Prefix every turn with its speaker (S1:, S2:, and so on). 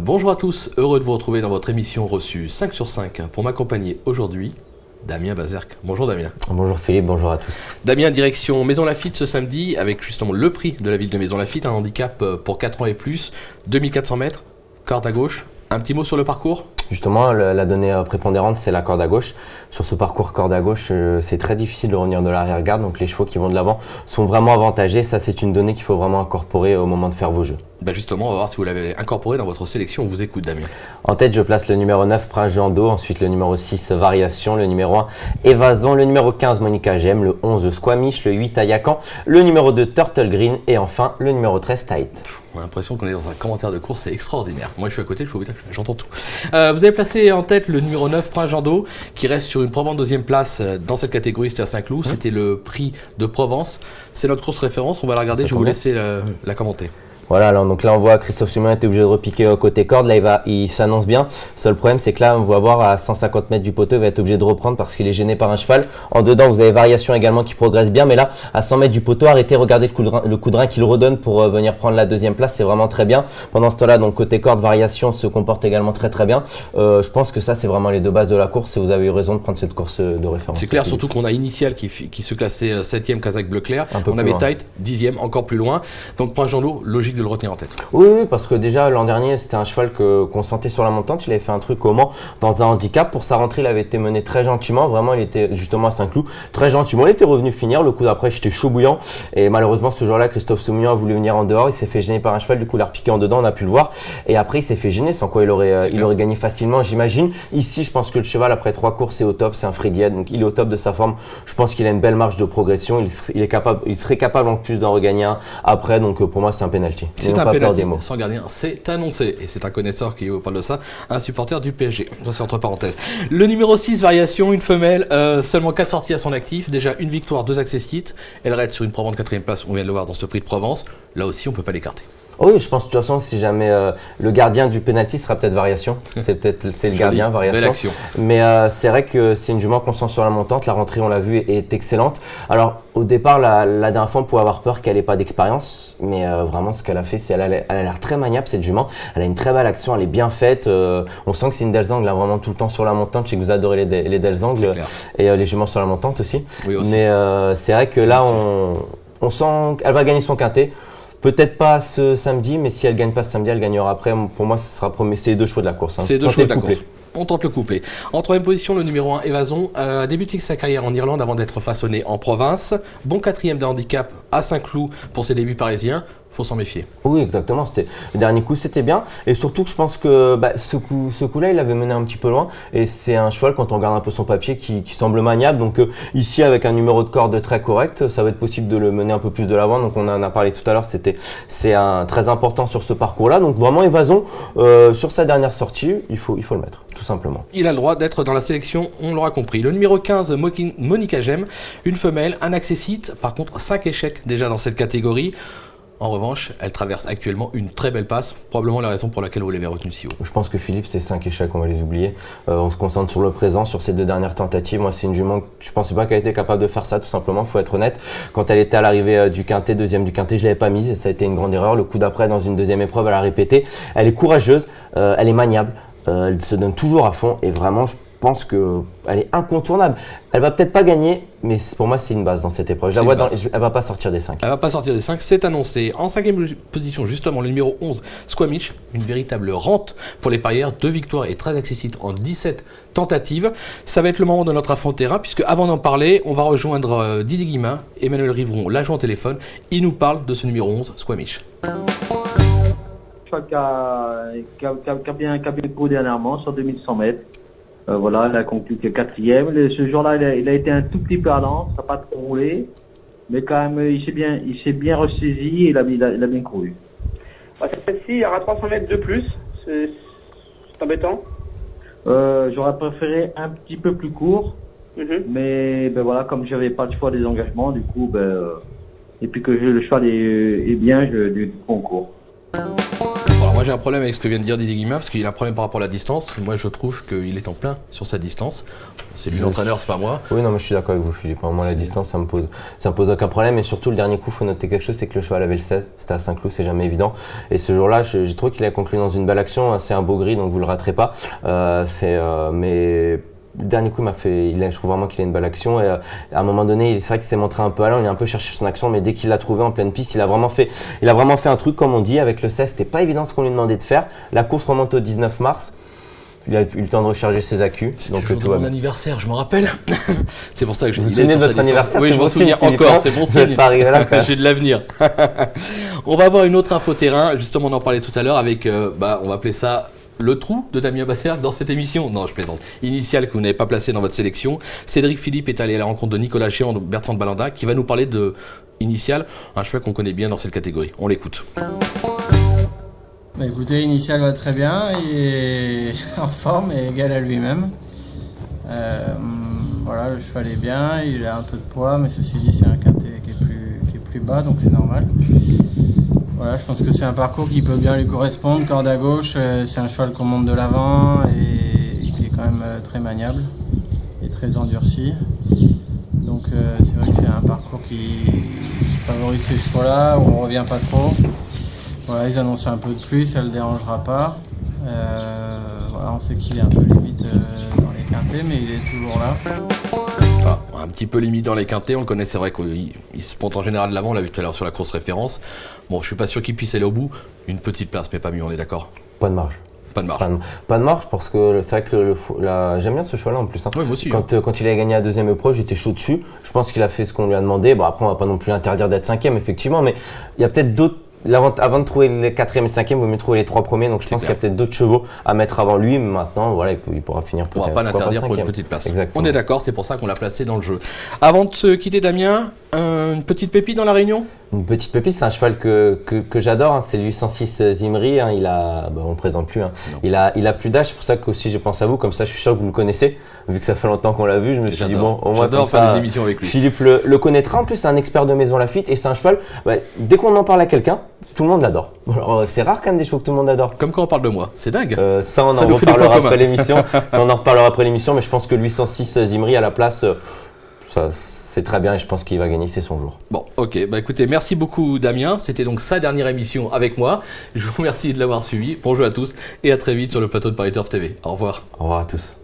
S1: Bonjour à tous, heureux de vous retrouver dans votre émission reçue 5 sur 5 pour m'accompagner aujourd'hui, Damien Bazerque. Bonjour Damien.
S2: Bonjour Philippe, bonjour à tous.
S1: Damien, direction Maison Lafitte ce samedi avec justement le prix de la ville de Maison Lafitte, un handicap pour 4 ans et plus, 2400 mètres, corde à gauche. Un petit mot sur le parcours ?
S2: Justement, la donnée prépondérante, c'est la corde à gauche. Sur ce parcours corde à gauche, c'est très difficile de revenir de l'arrière-garde, donc les chevaux qui vont de l'avant sont vraiment avantagés. Ça, c'est une donnée qu'il faut vraiment incorporer au moment de faire vos jeux.
S1: Justement, on va voir si vous l'avez incorporé dans votre sélection. On vous écoute, Damien.
S2: En tête, je place le numéro 9, Prince Jando, ensuite le numéro 6, Variation, le numéro 1, Évasion, le numéro 15, Monica Gem, le 11, Squamish, le 8, Ayakan, le numéro 2, Turtle Green et enfin le numéro 13, Tight.
S1: On a l'impression qu'on est dans un commentaire de course, c'est extraordinaire. Moi, je suis à côté, je peux vous dire que j'entends tout. Vous avez placé en tête le numéro 9, Prince Jando, qui reste sur une probante deuxième place dans cette catégorie, c'était à Saint-Cloud. C'était le prix de Provence. C'est notre course référence, on va la regarder, je vais vous laisser la commenter.
S2: Voilà, alors, donc là on voit Christophe Soumian était obligé de repiquer côté corde, là il s'annonce bien. Seul problème c'est que là on va voir à 150 mètres du poteau, il va être obligé de reprendre parce qu'il est gêné par un cheval. En dedans vous avez Variation également qui progresse bien, mais là à 100 mètres du poteau, arrêtez, regardez le coup de rein qu'il redonne pour venir prendre la deuxième place, c'est vraiment très bien. Pendant ce temps-là, donc côté corde, Variation se comporte également très très bien. Je pense que ça c'est vraiment les deux bases de la course et vous avez eu raison de prendre cette course de référence.
S1: C'est clair, surtout qu'on a Initial qui se classait 7ème, Kazakh Bleu Clair. On avait Tight, 10ème, encore plus loin. Donc Prince Jando, logique de le retenir en tête.
S2: Oui, parce que déjà l'an dernier c'était un cheval qu'on sentait sur la montante, il avait fait un truc au Mans dans un handicap. Pour sa rentrée il avait été mené très gentiment, vraiment il était justement à Saint-Cloud, très gentiment, il était revenu finir, le coup d'après j'étais chaud bouillant et malheureusement ce jour-là Christophe Soumian a voulu venir en dehors, il s'est fait gêner par un cheval, du coup il a repiqué en dedans, on a pu le voir et après il s'est fait gêner, sans quoi il aurait gagné facilement j'imagine. Ici je pense que le cheval après 3 courses est au top, c'est un Frédiette, donc il est au top de sa forme, je pense qu'il a une belle marge de progression, il serait capable en plus d'en regagner un après, donc pour moi c'est un penalty.
S1: C'est un penalty. Sans gardien, c'est annoncé. Et c'est un connaisseur qui parle de ça, un supporter du PSG. C'est entre parenthèses. Le numéro 6, Variation, une femelle, seulement 4 sorties à son actif. Déjà une victoire, 2 accessites. Elle reste sur une probante 4ème place, on vient de le voir dans ce prix de Provence. Là aussi, on ne peut pas l'écarter.
S2: Oui, je pense de toute façon, si jamais le gardien du penalty sera peut-être Variation, c'est le gardien Variation.
S1: Belle action.
S2: Mais c'est vrai que c'est une jument qu'on sent sur la montante. La rentrée, on l'a vu, est excellente. Alors au départ, la dernière fois, on pouvait avoir peur qu'elle n'ait pas d'expérience, mais vraiment ce qu'elle a fait, c'est elle a l'air très maniable cette jument. Elle a une très belle action, elle est bien faite. On sent que c'est une Delzangle, là, vraiment tout le temps sur la montante. Je sais que vous adorez les Delzangles et les juments sur la montante aussi.
S1: Oui, aussi.
S2: Mais c'est vrai que là, on sent qu'elle va gagner son quintet. Peut-être pas ce samedi, mais si elle ne gagne pas ce samedi, elle gagnera après. Pour moi, ce sera premier. C'est les 2 chevaux de la course.
S1: C'est les 2 chevaux de la course. On tente le couplet. En 3ème position, le numéro 1, Évasion, a débuté sa carrière en Irlande avant d'être façonné en province. Bon 4ème de handicap à Saint-Cloud pour ses débuts parisiens. Faut s'en méfier.
S2: Oui, exactement. Le dernier coup, c'était bien. Et surtout que je pense que ce coup-là, il avait mené un petit peu loin. Et c'est un cheval, quand on regarde un peu son papier, qui semble maniable. Donc ici, avec un numéro de corde très correct, ça va être possible de le mener un peu plus de l'avant. Donc on en a parlé tout à l'heure, c'est très important sur ce parcours-là. Donc vraiment, Évasion, sur sa dernière sortie, il faut le mettre, tout simplement.
S1: Il a le droit d'être dans la sélection, on l'aura compris. Le numéro 15, Monica Gem, une femelle, un accessite. Par contre, 5 échecs déjà dans cette catégorie. En revanche, elle traverse actuellement une très belle passe, probablement la raison pour laquelle vous l'avez retenue si haut.
S2: Je pense que Philippe, c'est 5 échecs, on va les oublier. On se concentre sur le présent, sur ces 2 dernières tentatives. Moi, c'est une jument, je ne pensais pas qu'elle était capable de faire ça, tout simplement, il faut être honnête. Quand elle était à l'arrivée du quintet, 2ème du quintet, je ne l'avais pas mise et ça a été une grande erreur. Le coup d'après, dans une 2ème épreuve, elle a répété. Elle est courageuse, elle est maniable, elle se donne toujours à fond et vraiment, je pense qu'elle est incontournable. Elle va peut-être pas gagner, mais pour moi, c'est une base dans cette épreuve. Elle va pas sortir des 5.
S1: Elle va pas sortir des 5, c'est annoncé. En 5ème position, justement, le numéro 11, Squamish, une véritable rente pour les parieurs. 2 victoires et 13 accessites en 17 tentatives. Ça va être le moment de notre affront terrain, puisque avant d'en parler, on va rejoindre Didier Guimin, Emmanuel Rivron, l'agent au téléphone. Il nous parle de ce numéro 11, Squamish.
S3: Qui a bien couru dernièrement sur 2100 mètres. Voilà, elle a conclu que 4ème. Ce jour-là, il a été un tout petit peu à lent, ça n'a pas trop roulé, mais quand même, il s'est bien ressaisi et il a bien couru.
S4: Celle-ci, il y aura 300 mètres de plus, c'est embêtant.
S3: J'aurais préféré un petit peu plus court, mais voilà, comme j'avais pas le choix des engagements, du coup, et puis que le cheval est bien, du concours.
S1: Moi Moi j'ai un problème avec ce que vient de dire Didier Guillemin parce qu'il a un problème par rapport à la distance. Moi je trouve qu'il est en plein sur sa distance. C'est lui l'entraîneur, c'est pas moi.
S2: Oui, non, mais je suis d'accord avec vous, Philippe. Moi, la distance, ça me pose aucun problème. Et surtout, le dernier coup, il faut noter quelque chose, c'est que le cheval avait le 16. C'était à Saint-Cloud, c'est jamais évident. Et ce jour-là, j'ai trouvé qu'il a conclu dans une belle action. C'est un beau gris, donc vous le raterez pas. Mais le dernier coup, je trouve vraiment qu'il a une belle action. Et à un moment donné, c'est vrai qu'il s'est montré un peu allant. Il a un peu cherché son action, mais dès qu'il l'a trouvé en pleine piste, il a vraiment fait un truc, comme on dit, avec le 16. C'était pas évident ce qu'on lui demandait de faire. La course remonte au 19 mars. Il a eu le temps de recharger ses accus.
S1: C'est le jour de mon anniversaire, je me rappelle. C'est pour ça que je
S2: vous vous souvenez de votre anniversaire?
S1: Oui, je m'en souviens encore, c'est bon signe. J'ai de l'avenir. On va avoir une autre info terrain, justement on en parlait tout à l'heure avec, on va appeler ça le trou de Damien Basserg dans cette émission. Non, je plaisante. Initial que vous n'avez pas placé dans votre sélection. Cédric Philippe est allé à la rencontre de Nicolas Chéant, Bertrand de Balanda, qui va nous parler de Initial, un cheval qu'on connaît bien dans cette catégorie. On l'écoute.
S5: Bah écoutez, Initial va très bien, il est en forme et égal à lui-même. Voilà, le cheval est bien, il a un peu de poids, mais ceci dit c'est un quintet qui est plus bas, donc c'est normal. Voilà, je pense que c'est un parcours qui peut bien lui correspondre. Corde à gauche, c'est un cheval qu'on monte de l'avant et qui est quand même très maniable et très endurci. Donc c'est vrai que c'est un parcours qui favorise ces chevaux-là, où on revient pas trop. Voilà, ils annoncent un peu de pluie, ça ne le dérangera pas. Voilà, on sait qu'il est un peu limite dans les quintets, mais il est toujours là.
S1: Un petit peu limite dans les quintets, on le connaît, c'est vrai qu'il se monte en général de l'avant, on l'a vu tout à l'heure sur la course référence. Bon, je suis pas sûr qu'il puisse aller au bout. Une petite place, mais pas mieux, on est d'accord.
S2: Pas de marge.
S1: Pas de marge.
S2: Pas de marge parce que c'est vrai que j'aime bien ce cheval-là en plus. Hein.
S1: Oui, moi aussi.
S2: Quand il a gagné la deuxième épreuve, j'étais chaud dessus. Je pense qu'il a fait ce qu'on lui a demandé. Bon, après, on va pas non plus interdire d'être cinquième, effectivement, mais il y a peut-être d'autres. Avant de trouver les 4e et 5e, il vaut mieux trouver les 3 premiers. Donc je pense qu'il y a peut-être d'autres chevaux à mettre avant lui. Mais maintenant, voilà, il pourra finir
S1: peut-être. On ne va pas l'interdire pour une petite place.
S2: Exactement.
S1: On est d'accord, c'est pour ça qu'on l'a placé dans le jeu. Avant de se quitter, Damien, une petite pépite dans la Réunion?
S2: Une petite pépite, c'est un cheval que j'adore. Hein. C'est le 806 Zimri. Hein. On ne le présente plus. Hein. Il a plus d'âge. C'est pour ça que aussi je pense à vous. Comme ça, je suis sûr que vous le connaissez. Vu que ça fait longtemps qu'on l'a vu, je me suis dit, bon, au moins
S1: j'adore faire des émissions avec lui.
S2: Philippe le connaîtra. En plus, c'est un expert de Maison Lafitte. Et c'est un cheval, dès qu'on en parle à quelqu'un, tout le monde l'adore. Alors, c'est rare quand même des chevaux que tout le monde adore.
S1: Comme quand on parle de moi, c'est dingue.
S2: Ça, on en reparlera après l'émission. Mais je pense que le 806 Zimri à la place, ça, c'est très bien et je pense qu'il va gagner, c'est son jour.
S1: Bon, ok. Écoutez, merci beaucoup Damien. C'était donc sa dernière émission avec moi. Je vous remercie de l'avoir suivi. Bon jeu à tous et à très vite sur le plateau de Paris Turf TV. Au revoir.
S2: Au revoir à tous.